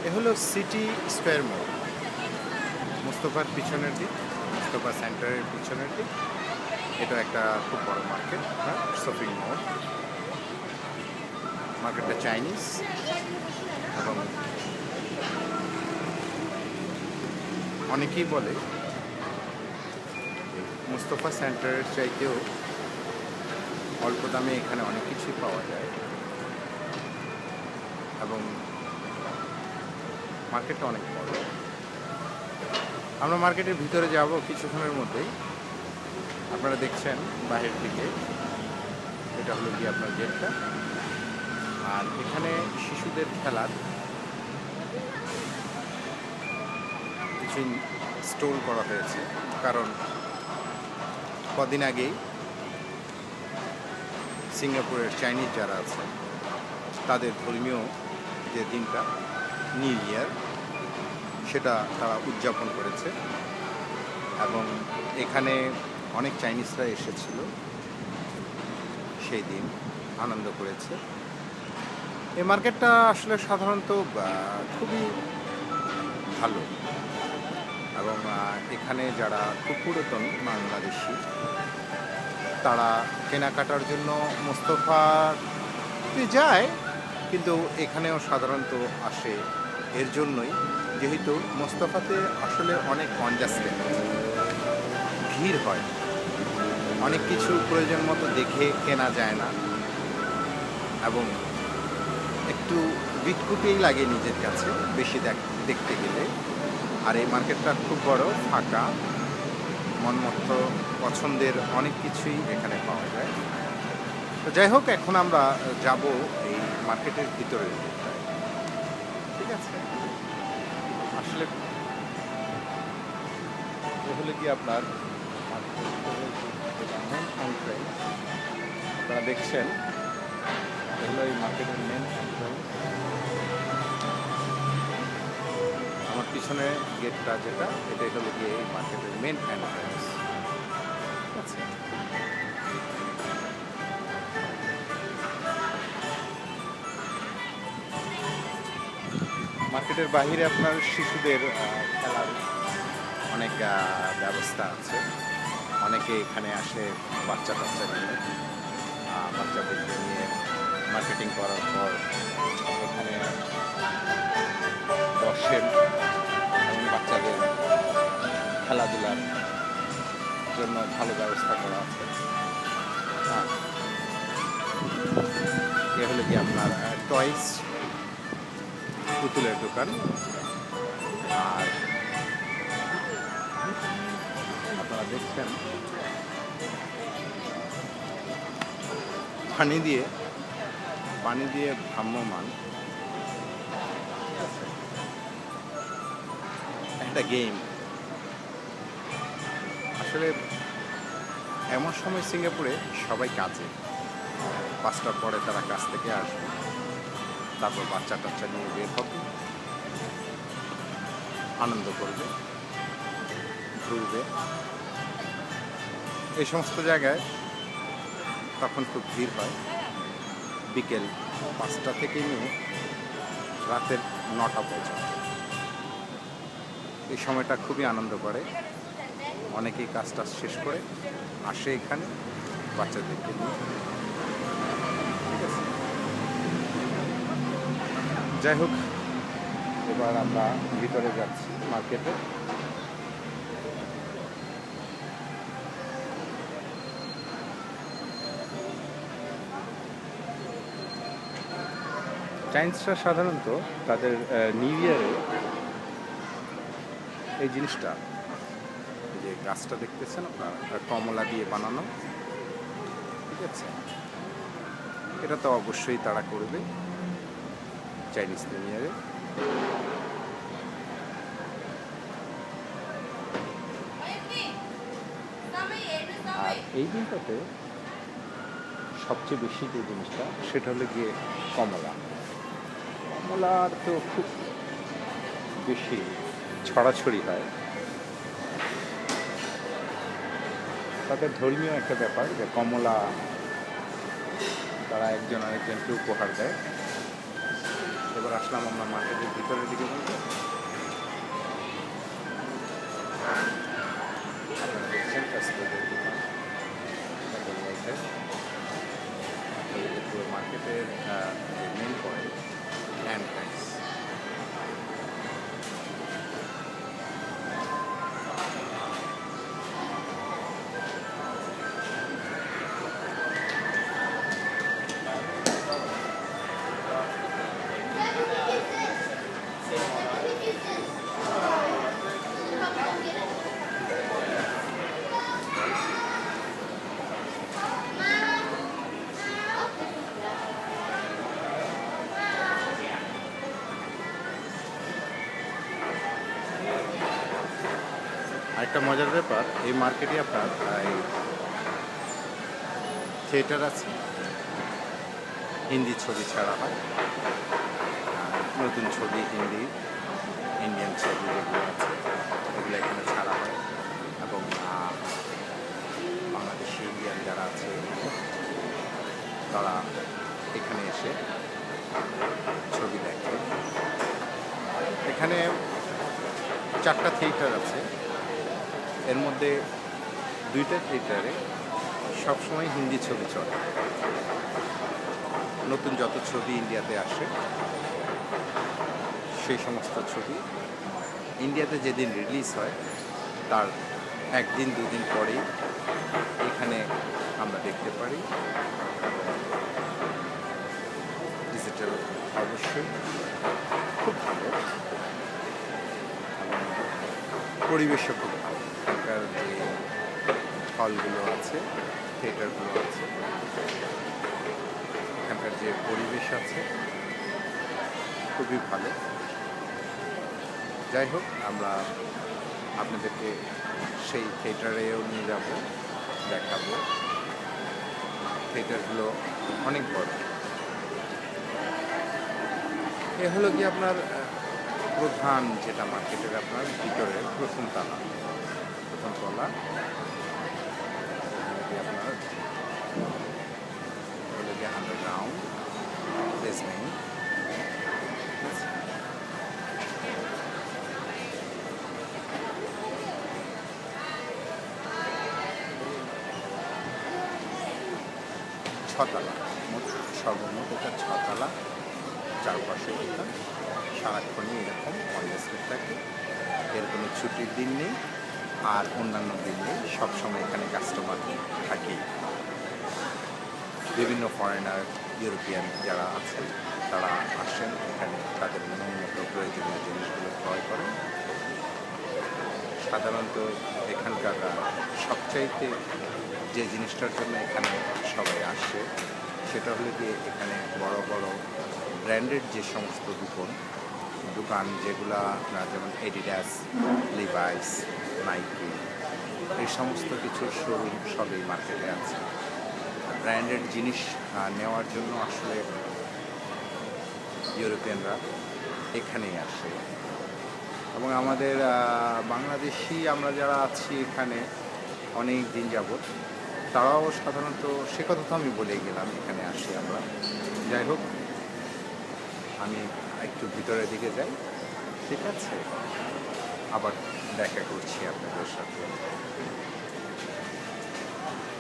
এ হলো city square মোড়, মোস্তফার পিছনের দিক, মোস্তফা সেন্টারের পিছনের দিক। এটা একটা খুব বড় মার্কেট, হ্যাঁ, শপিং মল। মার্কেটটা চাইনিজ এবং অনেকেই বলে মোস্তফা সেন্টারের চাইতেও অল্প দামে এখানে অনেক কিছুই পাওয়া যায় এবং মার্কেটটা অনেক বড়। আমরা মার্কেটের ভিতরে যাব কিছুক্ষণের মধ্যেই। আপনারা দেখছেন বাইরের দিকে, এটা হলো গিয়ে আপনার গেটটা। আর এখানে শিশুদের খেলার কিছু স্টল করা হয়েছে, কারণ কদিন আগেই সিঙ্গাপুরের চাইনিজ যারা আছে তাদের ধর্মীয় যে দিনটা নিউ ইয়ার, সেটা তারা উদযাপন করেছে এবং এখানে অনেক চাইনিজরা এসেছিল, সেই দিন আনন্দ করেছে। এই মার্কেটটা আসলে সাধারণত খুবই ভালো এবং এখানে যারা খুব পুরাতন বাংলাদেশি তারা কেনাকাটার জন্য মোস্তফাতে যায়, কিন্তু এখানেও সাধারণত আসে এর জন্যই, যেহেতু মোস্তফাতে আসলে অনেক কনজাস্টেড, ভিড় হয়, অনেক কিছু প্রয়োজন মতো দেখে কেনা যায় না এবং একটু বিটকুটেই লাগে নিজের কাছে বেশি দেখতে গেলে। আর এই মার্কেটটা খুব বড়, ফাঁকা, মনমতো পছন্দের অনেক কিছুই এখানে পাওয়া যায়। তো যাই হোক, এখন আমরা যাব এই মার্কেটের ভিতরের দিকটায়, ঠিক আছে? আসলে হলে কি আপনার মেন এন্ট্রেন্স, আপনারা দেখছেন এগুলো এই মার্কেটের মেন এন্ট্রেন্স। আমার পিছনে গেটটা যেটা, এটাই হলো গিয়ে এই মার্কেটের মেন এন্ট্রেন্স, ঠিক আছে? মার্কেটের বাহিরে আপনার শিশুদের খেলার অনেক ব্যবস্থা আছে। অনেকে এখানে আসে বাচ্চা নিয়ে, বাচ্চাদেরকে নিয়ে মার্কেটিং করার পর এখানে বসেন এবং বাচ্চাদের খেলাধুলার জন্য ভালো ব্যবস্থা করা আছে। হ্যাঁ, এ হলো কি আপনার টয়স পুতুলের দোকান। আর আপনারা দেখছেন পানি দিয়ে ভ্রাম্যমান একটা গেম। আসলে এমন সময় সিঙ্গাপুরে সবাই কাজে, 5টার পরে তারা কাজ থেকে আসবে, তারপর বাচ্চা টাচ্চা নিয়ে বের হবে, আনন্দ করবে, ঘুরবে। এই সমস্ত জায়গায় তখন খুব ভিড় হয়, বিকেল 5টা থেকে নিয়ে রাতের 9টা পর্যন্ত। এই সময়টা খুবই আনন্দ করে, অনেকেই কাজটা শেষ করে আসে এখানে বাচ্চাদেরকে নিয়ে, ঠিক আছে? যাই হোক, এবার আমরা ভিতরে যাচ্ছি মার্কেটে। চাইনিজরা সাধারণত তাদের নিউ ইয়ারে এই জিনিসটা, যে গাছটা দেখতেছেন আপনার, কমলা দিয়ে বানানো, ঠিক আছে? এটা তো অবশ্যই তারা করবে চাইনিজ নিউ ইয়ারে। আর এই দিনটাতে সবচেয়ে বেশি যে জিনিসটা, সেটা হলো গিয়ে কমলার তো খুব বেশি ছড়াছড়ি হয়। তাদের ধর্মীয় একটা ব্যাপার, যে কমলা তারা একজন আরেকজনকে উপহার দেয়। এবার এবার আসলাম আমরা মার্কেটের ভিতরের দিকে বলতে। আপনারা দেখছেন ফাস্টফুডের দোকান পুরো মার্কেটের যে মেন পয়েন্ট এন্ট্রান্স। আরেকটা মজার ব্যাপার, এই মার্কেটে আপনার এই থিয়েটার আছে, হিন্দি ছবি ছাড়া হয়, নতুন ছবি হিন্দি ইন্ডিয়ান ছবি যেগুলো আছে এগুলো এখানে ছাড়া হয়, এবং বাংলাদেশি ইন্ডিয়ান যারা আছে তারা এখানে এসে ছবি দেখে। এখানে 4টা থিয়েটার আছে, এর মধ্যে 2টা থিয়েটারে সবসময় হিন্দি ছবি চলে। নতুন যত ছবি ইন্ডিয়াতে আসে সেই সমস্ত ছবি ইন্ডিয়াতে যেদিন রিলিজ হয় তার 1 দিন 2 দিন পরেই এখানে আমরা দেখতে পারি। ডিজিটাল অবশ্যই খুব ভালো, পরিবেশও খুব ভালো। এখানকার যে হলগুলো আছে, থিয়েটারগুলো আছে, এখানকার যে পরিবেশ আছে খুবই ভালো। যাই হোক, আমরা আপনাদেরকে সেই থিয়েটারেও নিয়ে যাব, দেখাবো। থিয়েটারগুলো অনেক বড়। এ হলো কি আপনার প্রধান যেটা মার্কেটের আপনার ভিতরের প্রথম তলা আপনার হলো গিয়ে আন্ডারগ্রাউন্ড বেসমেন্ট। ছতলা, সর্বমোট এটা 6 তলা, চারপাশে এটা সারাক্ষণই এরকম কনজেস্টেড থাকে। এর কোনো ছুটির দিন নেই, আর অন্যান্য দিন নেই, সবসময় এখানে কাস্টমার থাকেই। বিভিন্ন ফরেনার, ইউরোপিয়ান যারা আছেন তারা আসেন এখানে, তাদের মনোন্নত প্রয়োজনীয় জিনিসগুলো ক্রয় করেন। সাধারণত এখানকার সবচাইতে যে জিনিসটার জন্য এখানে সবাই আসে সেটা হলো গিয়ে এখানে বড় বড় ব্র্যান্ডেড যে সমস্ত দোকান যেগুলো আপনার যেমন এডিডাস, লিভাইস, নাইকি, এই সমস্ত কিছু শোরুম সবই মার্কেটে আছে। ব্র্যান্ডেড জিনিস নেওয়ার জন্য আসলে ইউরোপিয়ানরা এখানেই আসে, এবং আমাদের বাংলাদেশি আমরা যারা আছি এখানে অনেক দিন যাবত, তারাও সাধারণত, সে কথা তো আমি বলে গেলাম, এখানে আসি আমরা। যাই হোক, আমি একটু ভিতরের দিকে যাই, ঠিক আছে? আবার দেখা করছি আপনাদের সাথে।